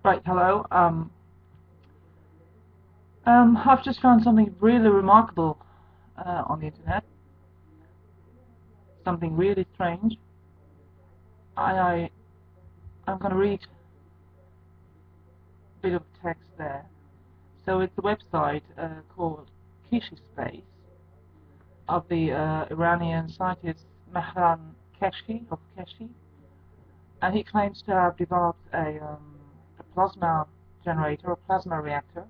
Right, hello. I've just found something really remarkable on the internet. Something really strange. I, I I'm gonna read a bit of text there. So it's a website called Kishi Space of the Iranian scientist Mehran Keshi, and he claims to have developed a plasma generator, a plasma reactor,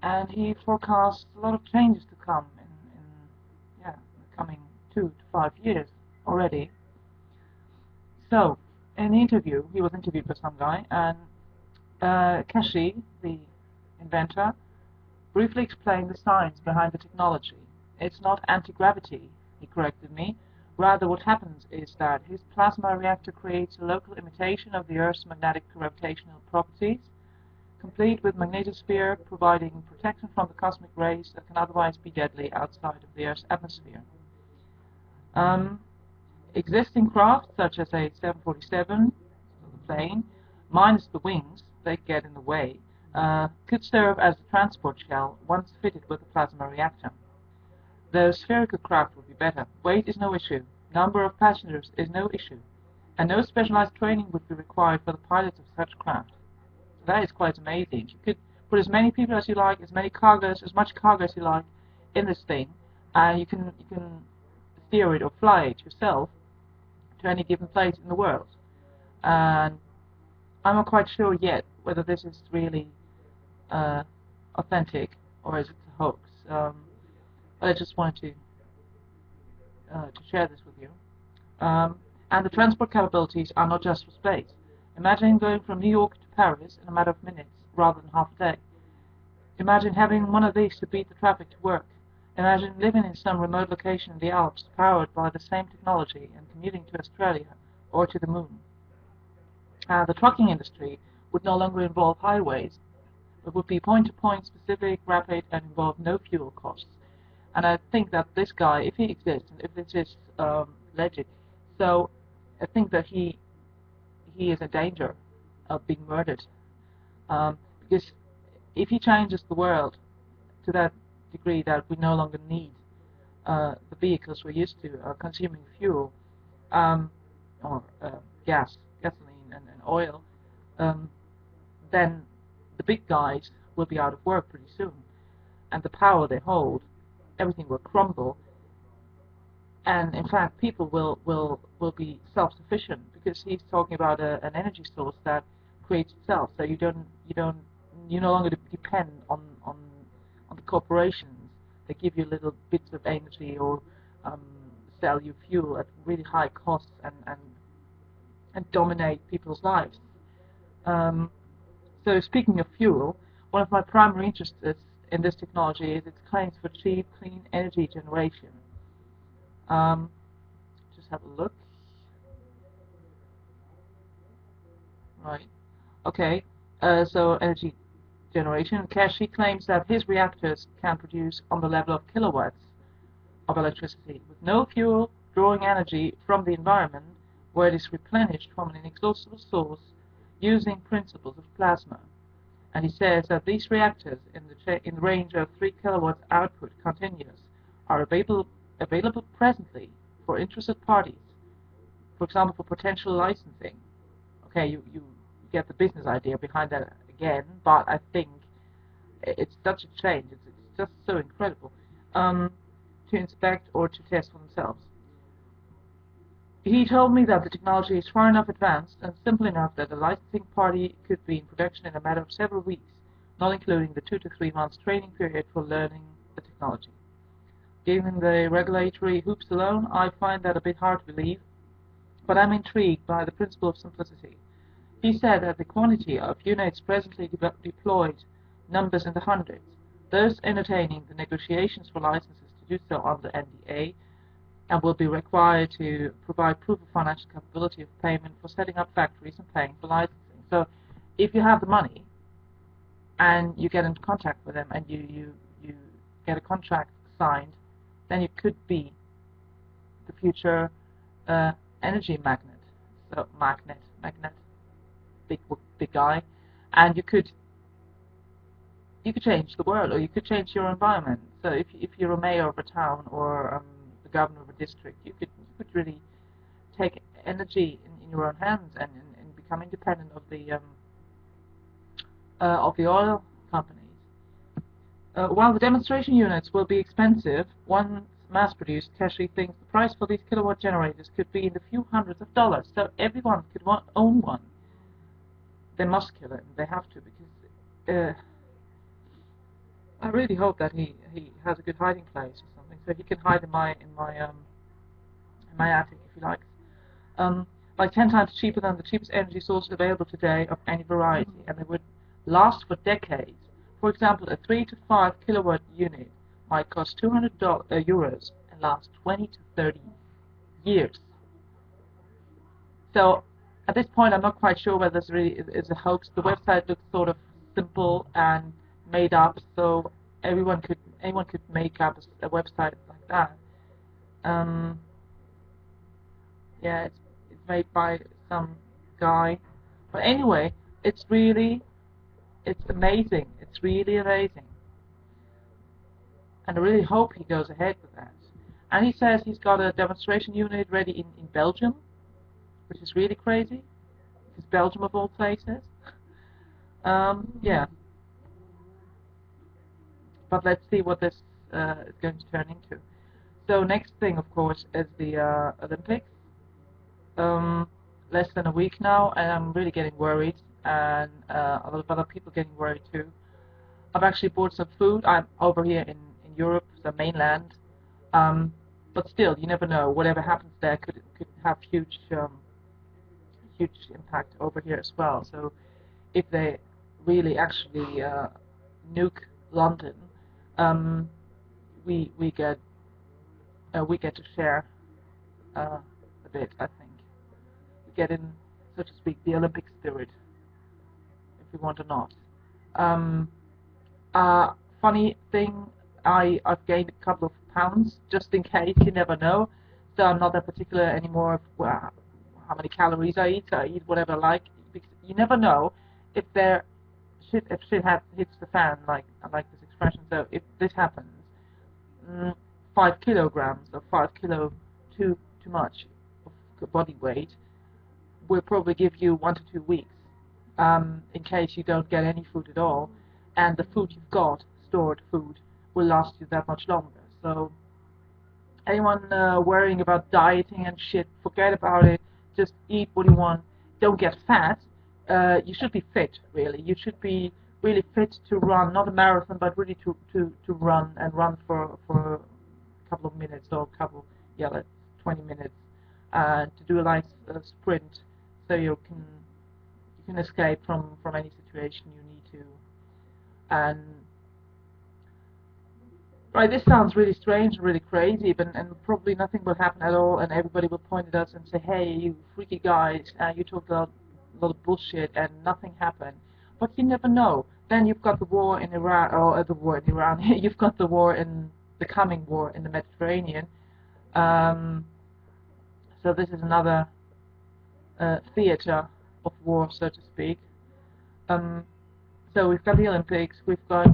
and he forecasts a lot of changes to come in yeah, the coming 2 to 5 years already. So, in the interview, he was interviewed by some guy, and Kashi, the inventor, briefly explained the science behind the technology. It's not anti-gravity, he corrected me. Rather, what happens is that his plasma reactor creates a local imitation of the Earth's magnetic gravitational properties, complete with magnetosphere providing protection from the cosmic rays that can otherwise be deadly outside of the Earth's atmosphere. Um, Existing craft, such as a 747, the plane, minus the wings, they get in the way, could serve as a transport shell once fitted with a plasma reactor. The spherical craft would be better. Weight is no issue. Number of passengers is no issue. And no specialized training would be required for the pilots of such craft. So that is quite amazing. You could put as many people as you like, as much cargo as you like in this thing, and you can steer it or fly it yourself to any given place in the world. And I'm not quite sure yet whether this is really uh, authentic or is it a hoax. But I just wanted to share this with you. Um, and the transport capabilities are not just for space. Imagine going from New York to Paris in a matter of minutes rather than half a day. Imagine having one of these to beat the traffic to work. Imagine living in some remote location in the Alps powered by the same technology and commuting to Australia or to the moon. The trucking industry would no longer involve highways, but would be point-to-point specific, rapid, and involve no fuel costs. And I think that this guy, if he exists, and if this is legit, so I think that he is in danger of being murdered. Because if he changes the world to that degree that we no longer need the vehicles we're used to consuming fuel um, or gasoline, and oil, um, then the big guys will be out of work pretty soon, and the power they hold, everything will crumble, and in fact, people will be self-sufficient because he's talking about an energy source that creates itself. So you no longer depend on the corporations that give you little bits of energy or um, sell you fuel at really high costs and dominate people's lives. Um, so speaking of fuel, one of my primary interests in this technology is its claims for cheap, clean energy generation. Um, just have a look. Right. Okay. So energy generation. Kashi claims that his reactors can produce on the level of kilowatts of electricity with no fuel, drawing energy from the environment where it is replenished from an inexhaustible source using principles of plasma. And he says that these reactors in the range of 3 kilowatts output continuous are available presently for interested parties, for example, for potential licensing. Okay, you get the business idea behind that again, but I think it's such a change. It's just so incredible to inspect or to test for themselves. He told me that the technology is far enough advanced and simple enough that a licensing party could be in production in a matter of several weeks, not including the 2 to 3 months training period for learning the technology. Given the regulatory hoops alone, I find that a bit hard to believe, but I'm intrigued by the principle of simplicity. He said that the quantity of units presently deployed numbers in the hundreds, thus entertaining the negotiations for licenses to do so under NDA, and will be required to provide proof of financial capability of payment for setting up factories and paying for licensing. So if you have the money and you get in contact with them and you get a contract signed, then you could be the future energy magnet. So magnet. big guy, and you could change the world, or you could change your environment. So if you're a mayor of a town or the governor of a district, you could really take energy in your own hands and become independent of the oil companies. While the demonstration units will be expensive, one mass-produced Keshi thinks the price for these kilowatt generators could be in the few hundreds of dollars. So everyone could own one. They must kill it. They have to, because I really hope that he has a good hiding place or something, so he can hide in my attic if he likes. Like 10 times cheaper than the cheapest energy source available today of any variety, and they would last for decades. For example, a 3 to 5 kilowatt unit might cost €200 and last 20 to 30 years. So at this point, I'm not quite sure whether this really is a hoax. The website looks sort of simple and made up, so anyone could make up a website like that. Yeah, it's made by some guy, but anyway, it's amazing. It's really amazing, and I really hope he goes ahead with that. And he says he's got a demonstration unit ready in Belgium, which is really crazy, because Belgium of all places. Yeah. But let's see what this is going to turn into. So next thing, of course, is the Olympics. Less than a week now, and I'm really getting worried, and a lot of other people getting worried too. I've actually bought some food. I'm over here in Europe, the mainland, but still, you never know. Whatever happens there could have huge impact over here as well. So if they really actually nuke London, we get to share a bit. I think we get in, so to speak, the Olympic spirit, if we want or not. Funny thing, I've gained a couple of pounds just in case. You never know. So I'm not that particular anymore of how many calories I eat. So I eat whatever I like, because you never know if shit hits the fan. Like I like this expression. So if this happens, 5 kilograms or 5 kilo too much of body weight will probably give you 1 to 2 weeks, in case you don't get any food at all, and the food you've got, stored food, will last you that much longer. So anyone worrying about dieting and shit, forget about it. Just eat what you want. Don't get fat. You should be fit, really. You should be really fit to run, not a marathon, but really to run, and run for a couple of minutes, or 20 minutes, to do a nice sprint, so you can escape from any situation you need to. And right, this sounds really strange, really crazy, and probably nothing will happen at all, and everybody will point at us and say, "Hey, you freaky guys, you talked a lot of bullshit, and nothing happened." But you never know. Then you've got the war in Iran, or the war in Iran. You've got the coming war in the Mediterranean. So this is another theater of war, so to speak. So we've got the Olympics, we've got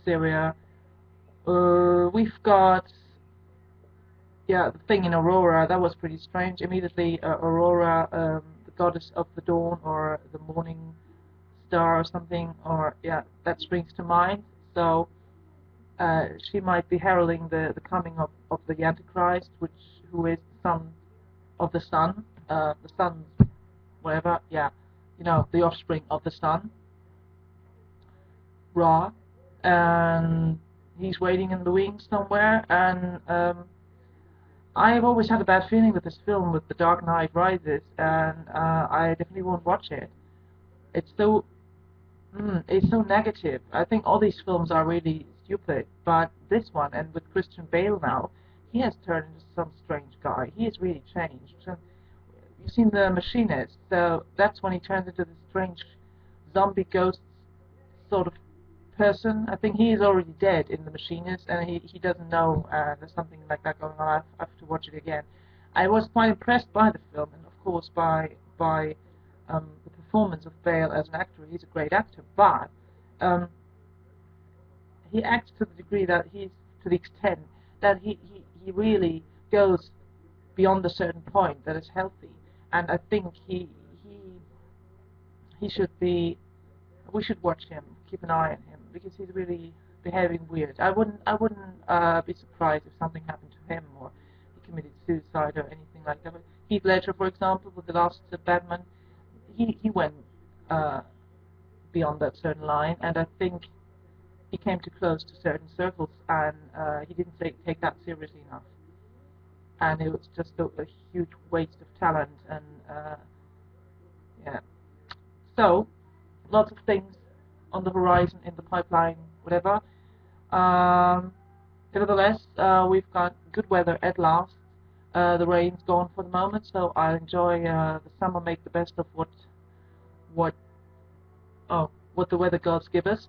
Syria, we've got the thing in Aurora. That was pretty strange. Immediately, Aurora, the goddess of the dawn, or the morning star, or something, or that springs to mind. So she might be heralding the coming of the Antichrist, who is the son of the sun, the sun's whatever, the offspring of the sun, Ra, and he's waiting in the wings somewhere. And I've always had a bad feeling with this film, with The Dark Knight Rises, and I definitely won't watch it. It's so negative. I think all these films are really stupid, but this one, and with Christian Bale now, he has turned into some strange guy. He has really changed. You've seen The Machinist, so that's when he turns into this strange zombie ghost sort of person. I think he is already dead in The Machinist, and he doesn't know there's something like that going on. I have to watch it again. I was quite impressed by the film, and of course by the performance of Bale as an actor. He's a great actor, but um, he acts to the degree that to the extent that he really goes beyond a certain point that is healthy, and I think he he should be. We should watch him, keep an eye on him, because he's really behaving weird. I wouldn't be surprised if something happened to him or he committed suicide or anything like that. But Heath Ledger, for example, with the last Batman, he went uh, beyond that certain line, and I think he came too close to certain circles, and he didn't take that seriously enough, and it was just a huge waste of talent, and yeah. So lots of things on the horizon, in the pipeline, whatever. Um, Nevertheless, we've got good weather at last. The rain's gone for the moment, so I'll enjoy the summer, make the best of what what the weather gods give us.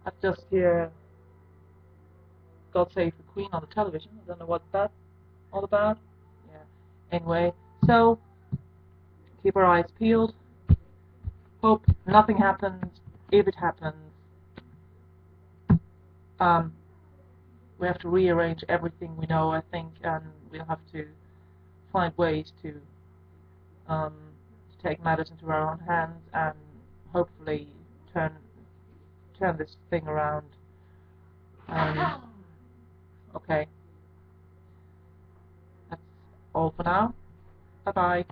I've just hear God Save the Queen on the television. I don't know what that's all about. Yeah. Anyway, so keep our eyes peeled. Hope nothing happens. If it happens, um, we have to rearrange everything we know, I think, and we'll have to find ways um, to take matters into our own hands and hopefully turn this thing around. Okay, that's all for now. Bye bye.